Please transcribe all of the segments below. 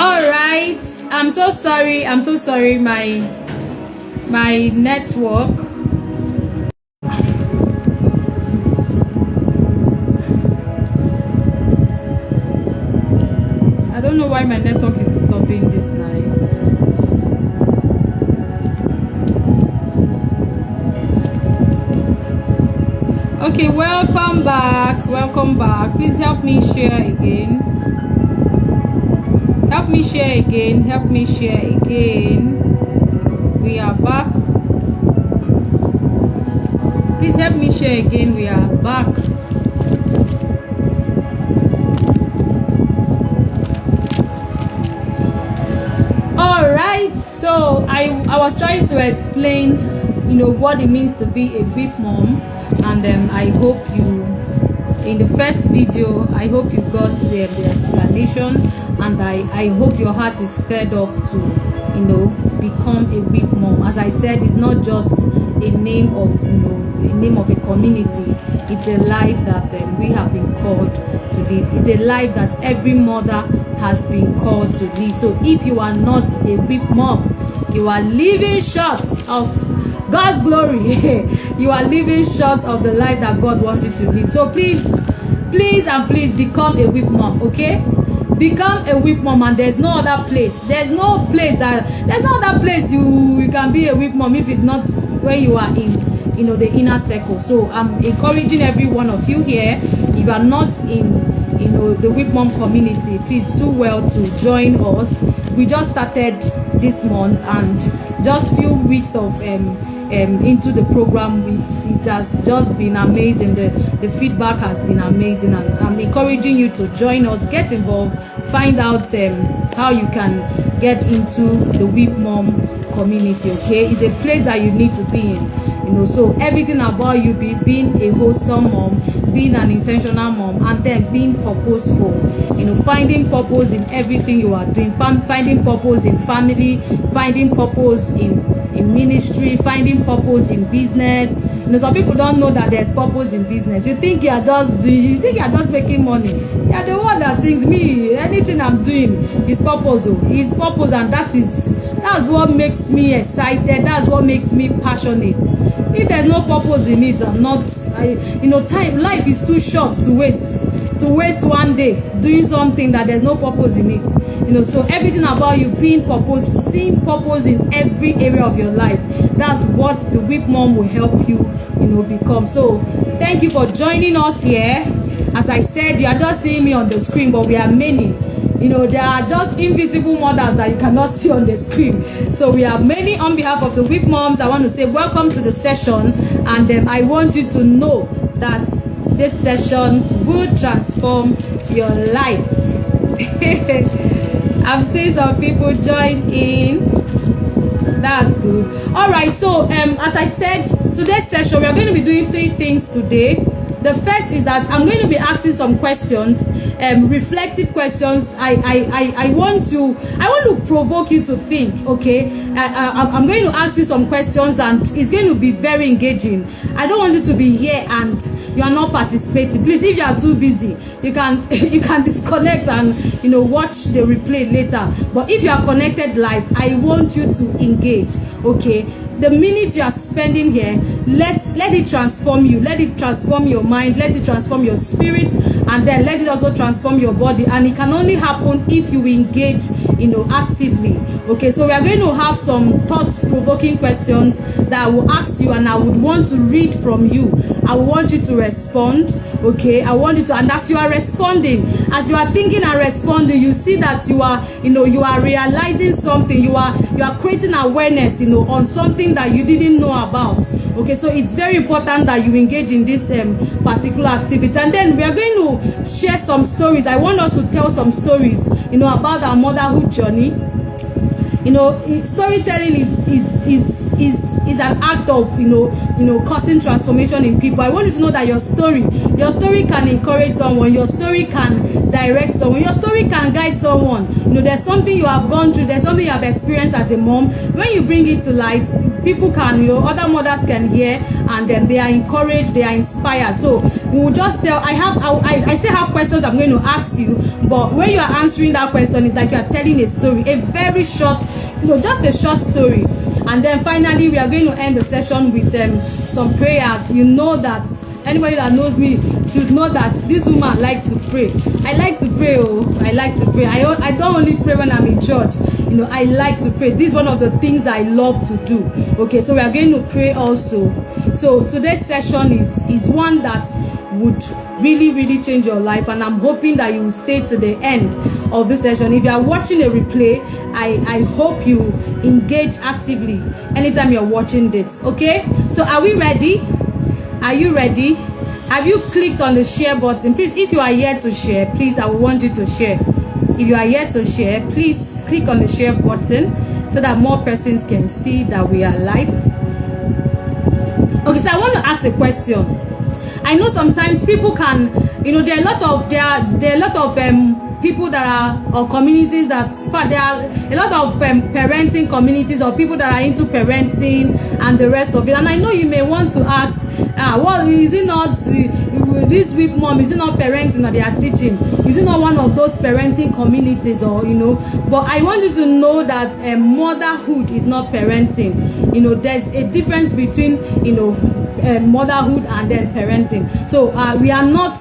All right, I'm so sorry, my network. I don't know why my network is stopping this night. Okay, welcome back. Please help me share again. Help me share again. We are back. Please help me share again. We are back. All right, so I was trying to explain, what it means to be a big mom, and I hope you, in the first video, I hope you got the explanation, and I hope your heart is stirred up to, become a big mom. As I said, it's not just a name of, a name of a community. It's a life that we have been called to live. It's a life that every mother has been called to live. So if you are not a big mom, you are living short of God's glory. You are living short of the life that God wants you to live. So please become a whip mom, okay? Become a whip mom, and there's no other place. There's no other place you can be a whip mom if it's not where you are in, the inner circle. So I'm encouraging every one of you here. If you are not in, the whip mom community, please do well to join us. We just started this month, and just few weeks of into the program, it has just been amazing. The feedback has been amazing, and I'm encouraging you to join us, get involved, find out how you can get into the whip mom community. Okay, it's a place that you need to be in. So everything about you being a wholesome mom, being an intentional mom, and then being purposeful, finding purpose in everything you are doing, finding purpose in family, finding purpose in ministry, finding purpose in business. Some people don't know that there's purpose in business. You think you are just making money. You are the one that thinks, anything I'm doing is purpose. It's purpose, and that's what makes me excited. That's what makes me passionate. If there's no purpose in it, I'm not. Life is too short to waste one day doing something that there's no purpose in it. So everything about you being purposeful, seeing purpose in every area of your life, that's what the whip mom will help you, become. So thank you for joining us here. As I said, you are just seeing me on the screen, but we are many. There are just invisible mothers that you cannot see on the screen. So we are many. On behalf of the whip moms, I want to say welcome to the session, and I want you to know that this session will transform your life. I've seen some people join in. That's good. All right, so as I said, today's session, we are going to be doing 3 things today. The first is that I'm going to be asking some questions, reflective questions. I want to provoke you to think. Okay, I'm going to ask you some questions, and it's going to be very engaging. I don't want you to be here and you are not participating. Please, if you are too busy, you can disconnect and watch the replay later. But if you are connected live, I want you to engage. Okay. The minute you are spending here, let it transform you. Let it transform your mind. Let it transform your spirit, and then let it also transform your body. And it can only happen if you engage, actively. Okay, so we are going to have some thought-provoking questions that I will ask you, and I would want to read from you. I want you to respond. Okay, I want you to, and as you are responding, as you are thinking and responding, you see that you are realizing something. You are creating awareness, on something that you didn't know about. Okay, so it's very important that you engage in this particular activity. And then we are going to share some stories. I want us to tell some stories, about our motherhood journey. Storytelling is an act of causing transformation in people. I want you to know that your story can encourage someone, your story can direct someone, your story can guide someone. There's something you have gone through, there's something you have experienced as a mom. When you bring it to light, people can, other mothers can hear, and they are encouraged, they are inspired. So we will just tell, I still have questions I'm going to ask you, but when you are answering that question, it's like you are telling a story, a very short, just a short story. And then finally, we are going to end the session with some prayers. You know that anybody that knows me should know that this woman likes to pray. I like to pray. I like to pray. I don't only pray when I'm in church. I like to pray. This is one of the things I love to do. Okay, so we are going to pray also. So today's session is one that would really change your life, and I'm hoping that you will stay to the end of this session. If you are watching a replay, I hope you engage actively anytime you're watching this. Okay, so are we ready? Are you ready? Have you clicked on the share button? Please, if you are here to share, please, I want you to share. If you are here to share, please click on the share button so that more persons can see that we are live. Okay, so I want to ask a question. I know sometimes people can, there are a lot of people that are, or communities that, there are a lot of parenting communities or people that are into parenting and the rest of it. And I know you may want to ask, what is it not, this week mom, is it not parenting that they are teaching? Is it not one of those parenting communities, or but I want you to know that motherhood is not parenting. There's a difference between motherhood and then parenting. So we are not,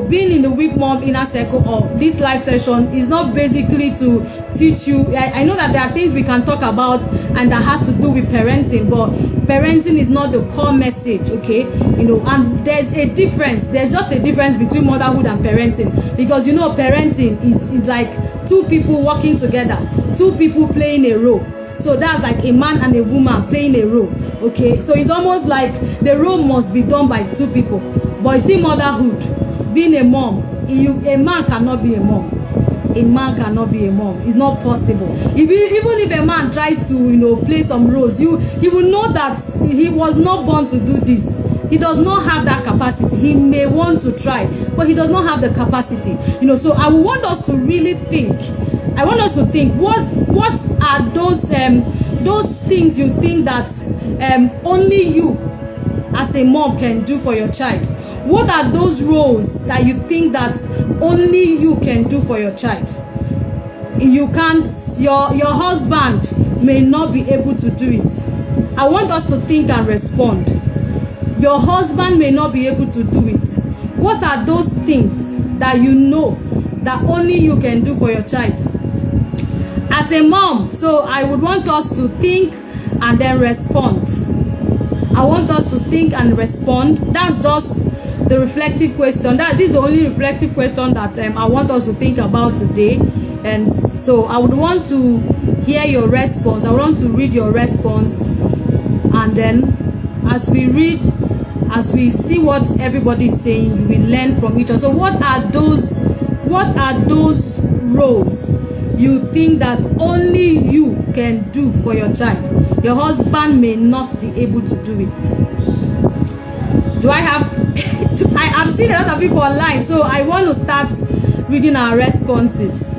being in the week mom inner circle of this live session is not basically to teach you. I know that there are things we can talk about and that has to do with parenting, but parenting is not the core message. Okay, and there's a difference. There's just a difference between motherhood and parenting, because parenting is like two people working together, two people playing a role. So that's like a man and a woman playing a role. Okay, so it's almost like the role must be done by two people. But you see, motherhood, being a mom, a man cannot be a mom. A man cannot be a mom. It's not possible. Even if a man tries to play some roles, he will know that he was not born to do this. He does not have that capacity. He may want to try, but he does not have the capacity. So I want us to really think. I want us to think, what are those things you think that only you as a mom can do for your child? What are those roles that you think that only you can do for your child? You can't, your husband may not be able to do it. I want us to think and respond. Your husband may not be able to do it. What are those things that that only you can do for your child? As a mom, so I would want us to think and then respond. I want us to think and respond. That's just the reflective question. This is the only reflective question that I want us to think about today. And so I would want to hear your response. I want to read your response. And then as we read, as we see what everybody is saying, we learn from each other. So what are those roles you think that only you can do for your child? Your husband may not be able to do it. I've seen a lot of people online, so I want to start reading our responses.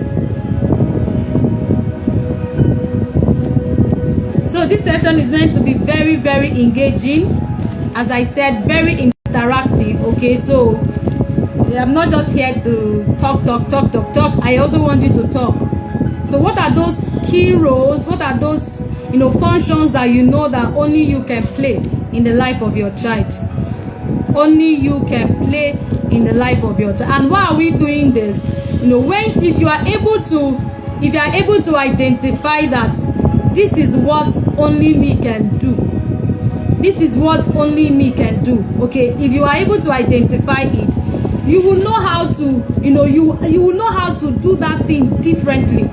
So this session is meant to be very engaging. As I said, very interactive. Okay, so I'm not just here to talk. I also want you to talk. So what are those key roles? What are those functions that that only you can play in the life of your child? Only you can play in the life of your child. And why are we doing this? If you are able to identify that this is what only me can do. This is what only me can do. Okay, if you are able to identify it, you will know how to, you will know how to do that thing differently.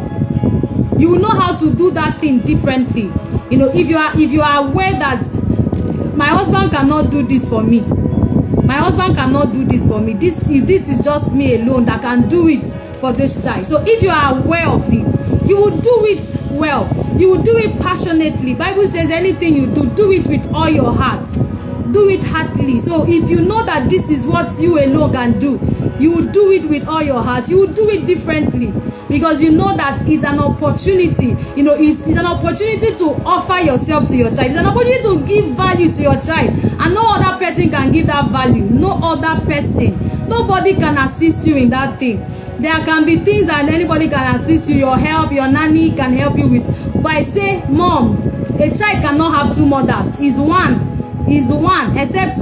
You will know how to do that thing differently. If you are aware that my husband cannot do this for me. My husband cannot do this for me. This is just me alone that can do it for this child. So if you are aware of it, you will do it well. You will do it passionately. Bible says anything you do it with all your heart. Do it heartily. So if you know that this is what you alone can do, you will do it with all your heart. You will do it differently, because you know that it's an opportunity. It's an opportunity to offer yourself to your child. It's an opportunity to give value to your child, and no other person can give that value. No other person. Nobody can assist you in that thing. There can be things that anybody can assist you. Your help, your nanny can help you with. But I say, mom, a child cannot have two mothers. It's one. Except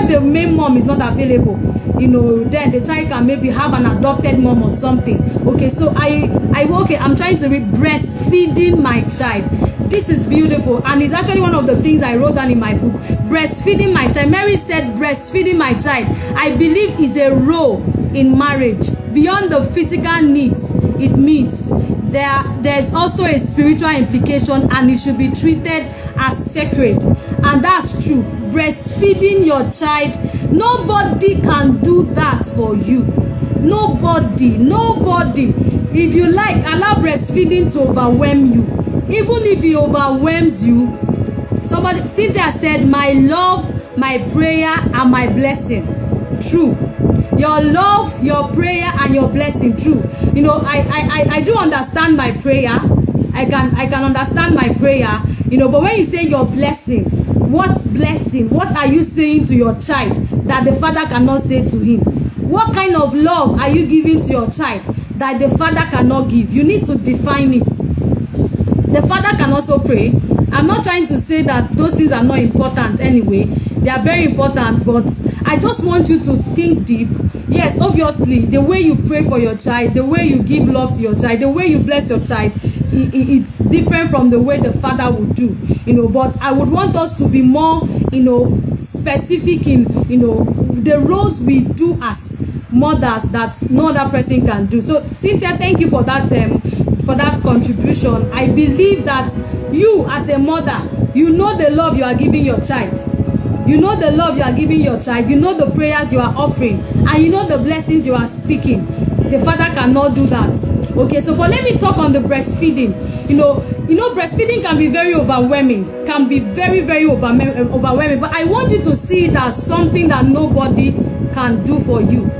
the main mom is not available. Then the child can maybe have an adopted mom or something. Okay, so I'm trying to read breastfeeding my child. This is beautiful, and it's actually one of the things I wrote down in my book. Breastfeeding my child. Mary said, breastfeeding my child, I believe, is a role in marriage. Beyond the physical needs it meets, there's also a spiritual implication, and it should be treated as sacred. And that's true. Breastfeeding your child, nobody can do that for you. Nobody. If you like, allow breastfeeding to overwhelm you. Even if it overwhelms you, Cynthia said, my love, my prayer, and my blessing. True. Your love, your prayer, and your blessing. True. I do understand my prayer. I can understand my prayer. But when you say your blessing, what's blessing? What are you saying to your child that the father cannot say to him? What kind of love are you giving to your child that the father cannot give? You need to define it. The father can also pray. I'm not trying to say that those things are not important anyway. They are very important, but I just want you to think deep. Yes, obviously, the way you pray for your child, the way you give love to your child, the way you bless your child, it's different from the way the father would do. But I would want us to be more, specific in, the roles we do as mothers that no other person can do. So, Cynthia, thank you for that contribution. I believe that you, as a mother, you know the love you are giving your child. You know the love you are giving your child. You know the prayers you are offering, and you know the blessings you are speaking. The father cannot do that. Okay, so but let me talk on the breastfeeding. Breastfeeding can be very overwhelming. Can be very, very overwhelming. But I want you to see it as something that nobody can do for you.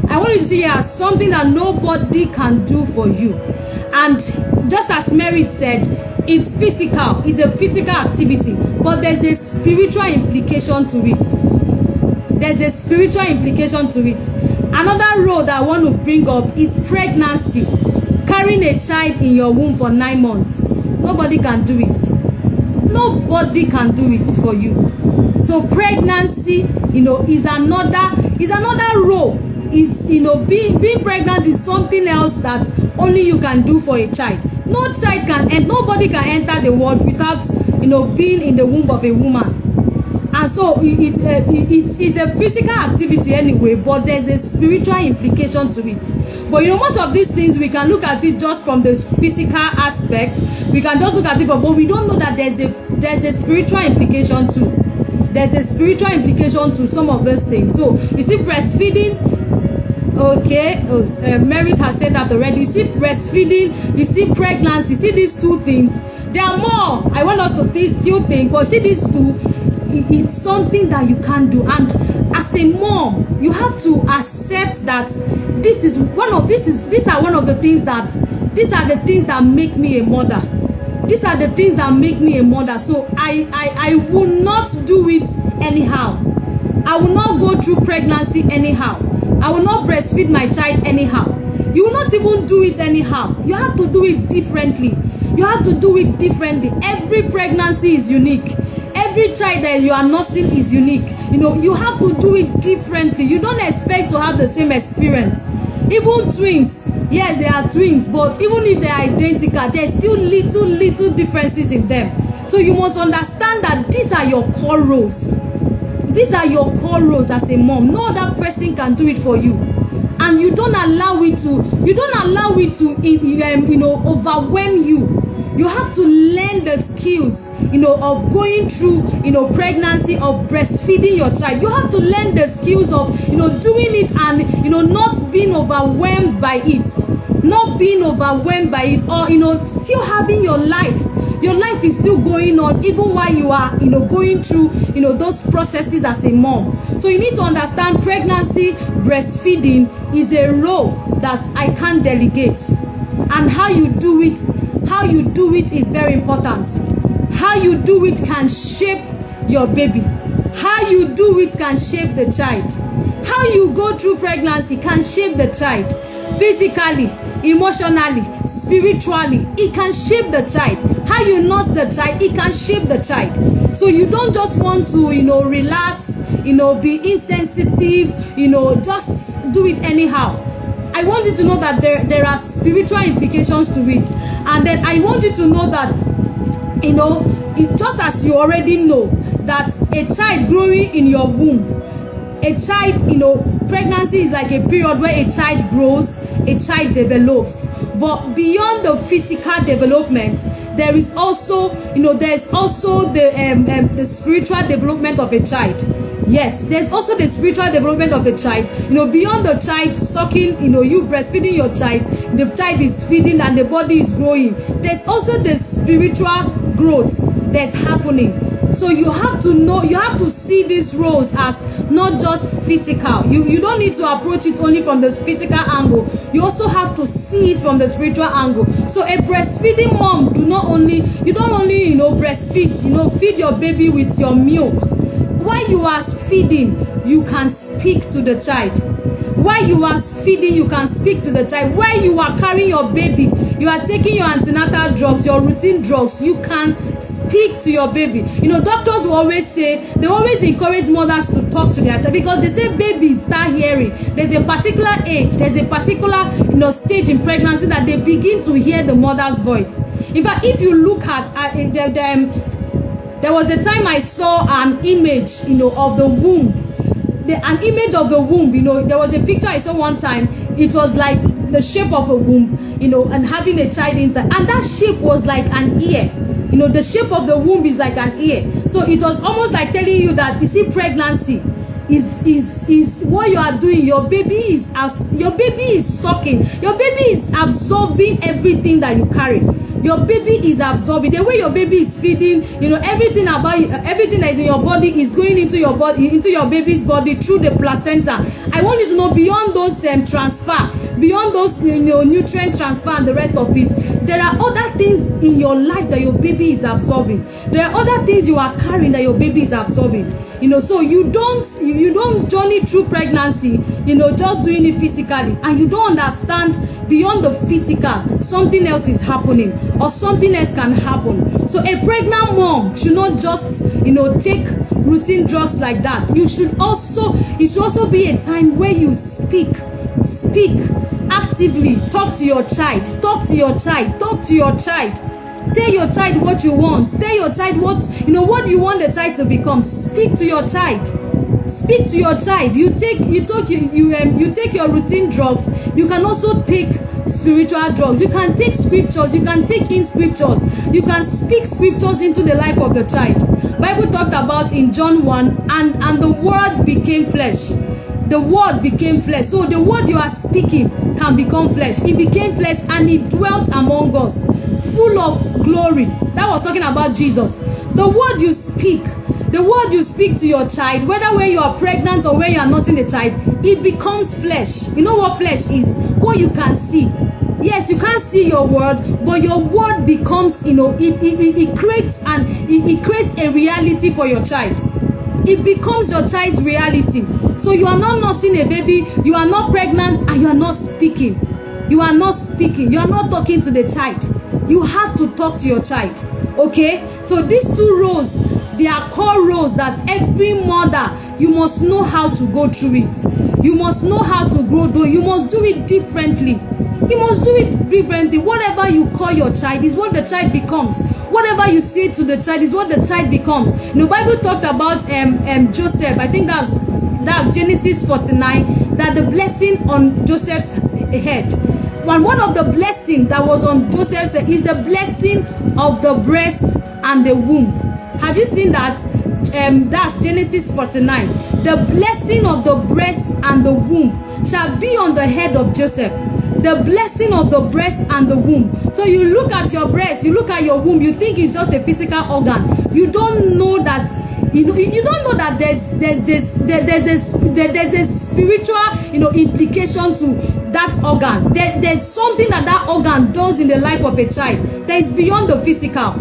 I want you to see it as something that nobody can do for you. And just as Mary said, it's physical. It's a physical activity. But there's a spiritual implication to it. There's a spiritual implication to it. Another role that I want to bring up is pregnancy. Carrying a child in your womb for 9 months. Nobody can do it. Nobody can do it for you. So pregnancy, is another role. Being pregnant is something else that only you can do for a child. No child can, and nobody can enter the world without, being in the womb of a woman. And so it's a physical activity anyway, but there's a spiritual implication to it. But most of these things, we can look at it just from the physical aspect. We can just look at it, but we don't know that there's a spiritual implication too. There's a spiritual implication to some of those things. So you see breastfeeding. Okay, Merit has said that already. You see breastfeeding, you see pregnancy, you see these two things. There are more. I want us to still think, but see these two, it's something that you can't do. And as a mom, you have to accept that these are one of the things these are the things that make me a mother. These are the things that make me a mother. So I will not do it anyhow. I will not go through pregnancy anyhow. I will not breastfeed my child anyhow. You will not even do it anyhow. You have to do it differently. You have to do it differently. Every pregnancy is unique. Every child that you are nursing is unique. You have to do it differently. You don't expect to have the same experience. Even twins, yes, they are twins, but even if they are identical, there's still little differences in them. So you must understand that these are your core roles. These are your core roles as a mom. No other person can do it for you. And you don't allow it to overwhelm you. You have to learn the skills, of going through, pregnancy, of breastfeeding your child. You have to learn the skills of, doing it and, not being overwhelmed by it. Not being overwhelmed by it, or, still having your life. Your life is still going on even while you are, going through, those processes as a mom. So you need to understand pregnancy, breastfeeding is a role that I can't delegate. And how you do it is very important. How you do it can shape your baby. How you do it can shape the child. How you go through pregnancy can shape the child. Physically, emotionally, spiritually, it can shape the child. How you nurse the child, it can shape the child. So you don't just want to, relax, be insensitive, just do it anyhow. I want you to know that there are spiritual implications to it. And then I want you to know that, just as you already know, that a child growing in your womb, a child, pregnancy is like a period where a child grows, a child develops. But beyond the physical development, there is also, the spiritual development of a child. Yes, there's also the spiritual development of the child. Beyond the child sucking, you breastfeeding your child, the child is feeding and the body is growing. There's also the spiritual growth that's happening. So you have to know, you have to see these roles as not just physical. You don't need to approach it only from the physical angle. You also have to see it from the spiritual angle. So a breastfeeding mom, you don't only breastfeed, feed your baby with your milk. While you are feeding, you can speak to the child. While you are feeding, you can speak to the child. While you are carrying your baby, you are taking your antenatal drugs, your routine drugs, you can speak to your baby. Doctors will always say, they always encourage mothers to talk to their child because they say babies start hearing. There's a particular age, there's a particular, stage in pregnancy that they begin to hear the mother's voice. In fact, if you look at, there was a time I saw an image, of the womb. An image of the womb, there was a picture I saw one time. It was like the shape of a womb, and having a child inside. And that shape was like an ear. The shape of the womb is like an ear. So it was almost like telling you that, you see, pregnancy is what you are doing. Your baby is sucking. Your baby is absorbing everything that you carry. Your baby is absorbing. The way your baby is feeding, everything about you, everything that is in your body is going into your body, into your baby's body through the placenta. I want you to know, beyond those transfer, beyond those nutrient transfer and the rest of it, there are other things in your life that your baby is absorbing. There are other things you are carrying that your baby is absorbing. So you don't journey through pregnancy, just doing it physically, and you don't understand beyond the physical, something else is happening, or something else can happen. So a pregnant mom should not just, take routine drugs like that. It should also be a time where you speak actively. Talk to your child. Tell your child what you want. Tell your child what you want the child to become. Speak to your child. You take your routine drugs. You can also take spiritual drugs. You can take scriptures. You can take in scriptures. You can speak scriptures into the life of the child. Bible talked about in John 1, and the word became flesh. The word became flesh. So the word you are speaking can become flesh. It became flesh and it dwelt among us, full of glory. That was talking about Jesus. The word you speak to your child, whether when you are pregnant or when you are nursing the child, it becomes flesh. You know what flesh is? What you can see. Yes, you can't see your word, but your word becomes, it creates a reality for your child. It becomes your child's reality. So you are not nursing a baby, you are not pregnant, and you are not speaking. You are not talking to the child. You have to talk to your child. Okay? So these two roles, they are core roles that every mother, you must know how to go through it. You must know how to grow though. You must do it differently. Whatever you call your child is what the child becomes. Whatever you say to the child is what the child becomes. The Bible talked about Joseph. I think that's Genesis 49. That the blessing on Joseph's head. And one of the blessings that was on Joseph's head is the blessing of the breast and the womb. Have you seen that? That's Genesis 49. The blessing of the breast and the womb shall be on the head of Joseph. The blessing of the breast and the womb. So you look at your breast, you look at your womb, you think it's just a physical organ. You don't know that you don't know that there's a spiritual implication to that organ. There's something that organ does in the life of a child that is beyond the physical.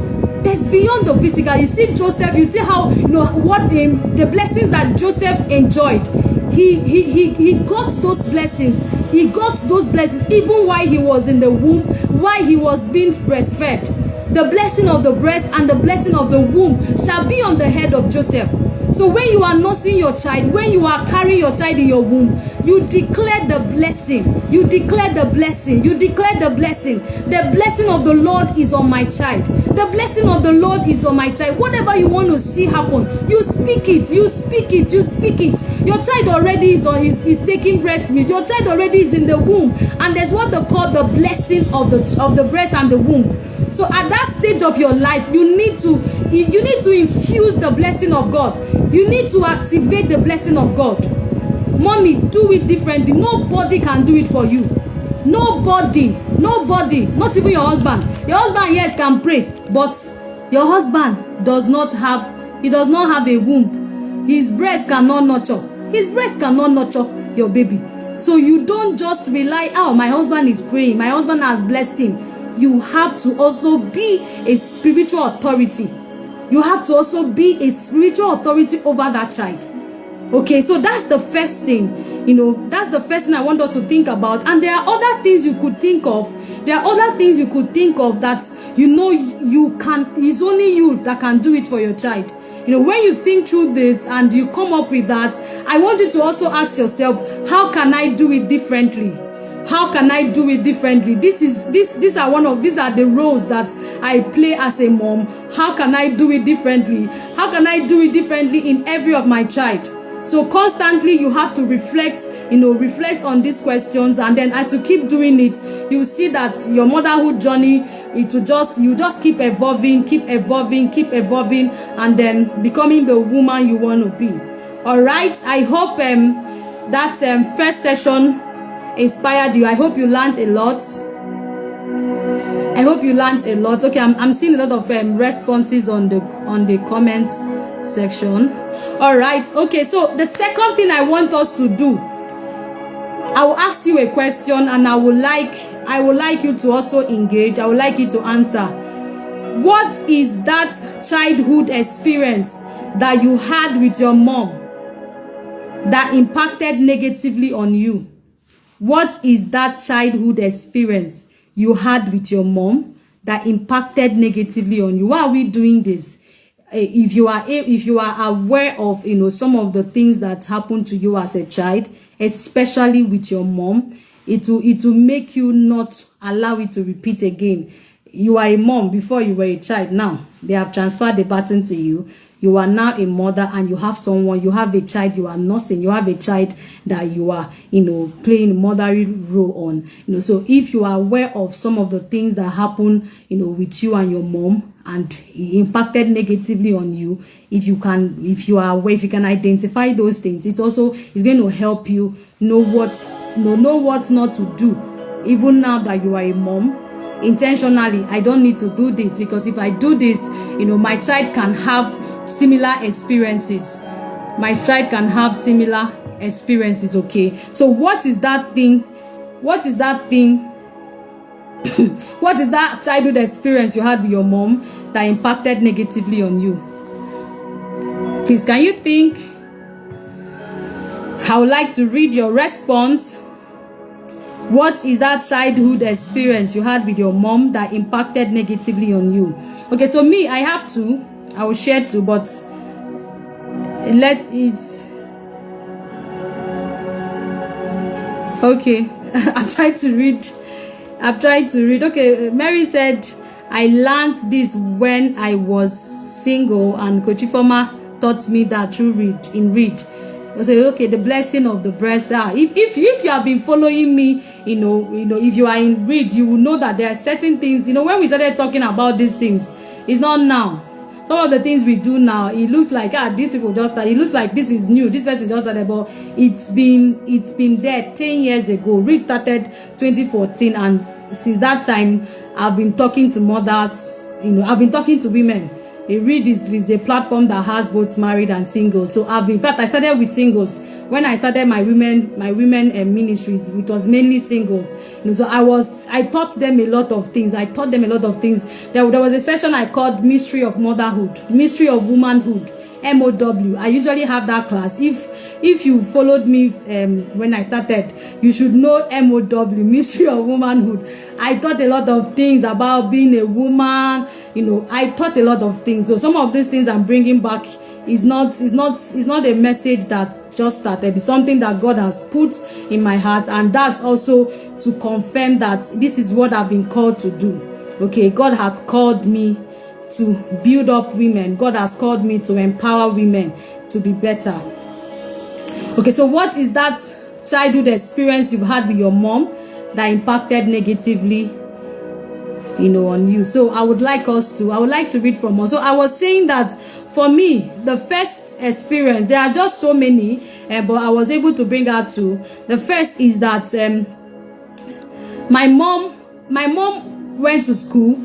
That's beyond the physical. You see Joseph, you see how what the blessings that Joseph enjoyed. He got those blessings. He got those blessings even while he was in the womb, while he was being breastfed. The blessing of the breast and the blessing of the womb shall be on the head of Joseph. So when you are nursing your child, when you are carrying your child in your womb, you declare the blessing. You declare the blessing. You declare the blessing. The blessing of the Lord is on my child. The blessing of the Lord is on my child. Whatever you want to see happen, you speak it. You speak it. You speak it. Your child already is taking breast milk. Your child already is in the womb, and there's what they call the blessing of the breast and the womb. So at that stage of your life, you need to infuse the blessing of God. You need to activate the blessing of God. Mommy, do it differently. Nobody can do it for you. Nobody, not even your husband. Your husband, yes, can pray, but your husband does not have a womb. His breast cannot nurture. His breast cannot nurture your baby. So you don't just rely, oh, my husband is praying, my husband has blessed him. You have to also be a spiritual authority. You have to also be a spiritual authority over that child. Okay, so that's the first thing. That's the first thing I want us to think about. And there are other things you could think of. There are other things you could think of that you can. It's only you that can do it for your child. When you think through this and you come up with that, I want you to also ask yourself, how can I do it differently? How can I do it differently? These are the roles that I play as a mom. How can I do it differently? How can I do it differently in every of my child? So constantly you have to reflect on these questions, and then as you keep doing it, you see that your motherhood journey, you just keep evolving, and then becoming the woman you want to be. All right, I hope that first session inspired you. I hope you learned a lot. Okay, I'm seeing a lot of responses on the comments section. All right, okay, so the second thing I want us to do, I will ask you a question, and I would like you to also engage. I would like you to answer. What is that childhood experience that you had with your mom that impacted negatively on you? What is that childhood experience you had with your mom that impacted negatively on you? Why are we doing this? If you are aware of some of the things that happened to you as a child, especially with your mom, it will make you not allow it to repeat again. You are a mom before you were a child. Now they have transferred the baton to you. You are now a mother, and you have a child you are nursing. You have a child that you are, playing a mothering role on. So if you are aware of some of the things that happen, with you and your mom, and it impacted negatively on you, if you can identify those things, it also is going to help you know what not to do. Even now that you are a mom, intentionally, I don't need to do this, because if I do this, my child can have similar experiences. Okay, so what is that thing? What is that childhood experience you had with your mom that impacted negatively on you? Please, can you think? I would like to read your response. What is that childhood experience you had with your mom that impacted negatively on you? Okay, so me, I will share too, but okay. I'm trying to read. Okay, Mary said, I learned this when I was single, and Coach Ifoma taught me that through read. I say, okay, the blessing of the breast. If you have been following me, if you are in read, you will know that there are certain things. When we started talking about these things, it's not now. some of the things we do now, it looks like these people just started. It looks like this is new, this person just started, but it's been there 10 years ago. Read started 2014, and since that time I've been talking to mothers, I've been talking to women. Read is a platform that has both married and single. So in fact, I started with singles. When I started my women ministries, it was mainly singles. So I taught them a lot of things. There was a session I called Mystery of Motherhood, Mystery of Womanhood, MOW. I usually have that class. If you followed me when I started, you should know MOW, Mystery of Womanhood. I taught a lot of things about being a woman. I taught a lot of things. So some of these things I'm bringing back is not a message that just started. It's something that God has put in my heart, and that's also to confirm that this is what I've been called to do. Okay, God has called me to build up women. God has called me to empower women to be better. Okay, so what is that childhood experience you've had with your mom that impacted negatively, on you? So I would like to read from her. So I was saying that for me, the first experience, there are just so many, but I was able to bring out two. The first is that my mom went to school.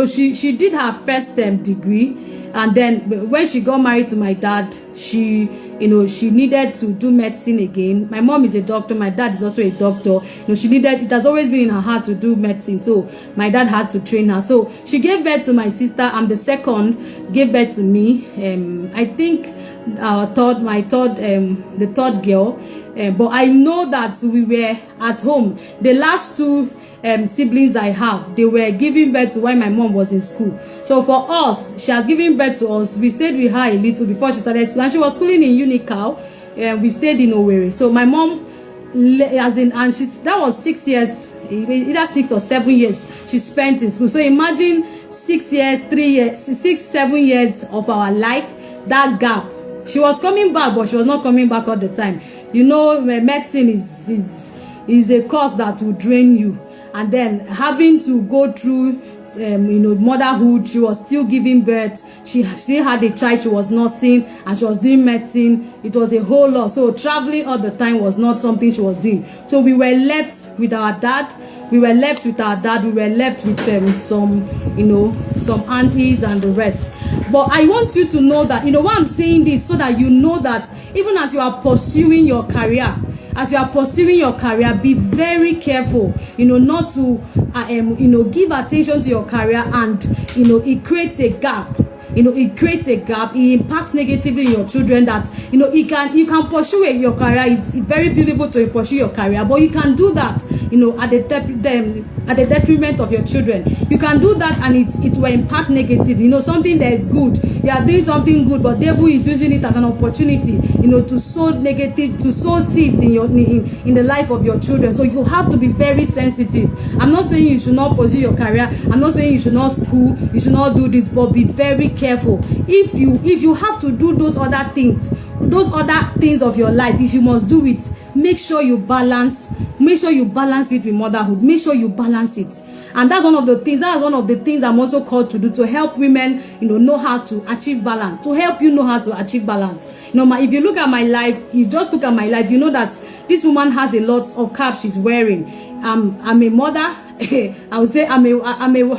She did her first degree, and then when she got married to my dad, she needed to do medicine again. My mom is a doctor, my dad is also a doctor. It has always been in her heart to do medicine, so my dad had to train her. So she gave birth to my sister, and the second gave birth to me. I think the third girl. But I know that we were at home. The last two siblings I have, they were giving birth to while my mom was in school. So for us, she has given birth to us. We stayed with her a little before she started school, and she was schooling in Unical. We stayed in Owerri. So my mom, that was 6 years, either 6 or 7 years she spent in school. So imagine 6 years, 3 years, 6, 7 years of our life, that gap. She was coming back, but she was not coming back all the time. Medicine is a course that will drain you. And then having to go through, motherhood, she was still giving birth. She still had a child. She was nursing, and she was doing medicine. It was a whole lot. So traveling all the time was not something she was doing. So we were left with our dad. We were left with some aunties and the rest. But I want you to know that, why I'm saying this, so that you know that even as you are pursuing your career, be very careful, not to, give attention to your career, and, it creates a gap. It impacts negatively in your children. That you can pursue your career. It's very beautiful to pursue your career, but you can do that at the detriment of your children. You can do that, and it will impact negatively. Something that is good, you are doing something good, but devil is using it as an opportunity to sow seeds in the life of your children. So you have to be very sensitive. I'm not saying you should not pursue your career. I'm not saying you should not school, you should not do this, but be very careful. If you have to do those other things of your life, if you must do it, make sure you balance it with motherhood. Make sure you balance it. And that's one of the things I'm also called to do, to help women know how to achieve balance, to help you know how to achieve balance. If you look at my life, you know that this woman has a lot of caps she's wearing. I'm a mother. I would say I'm a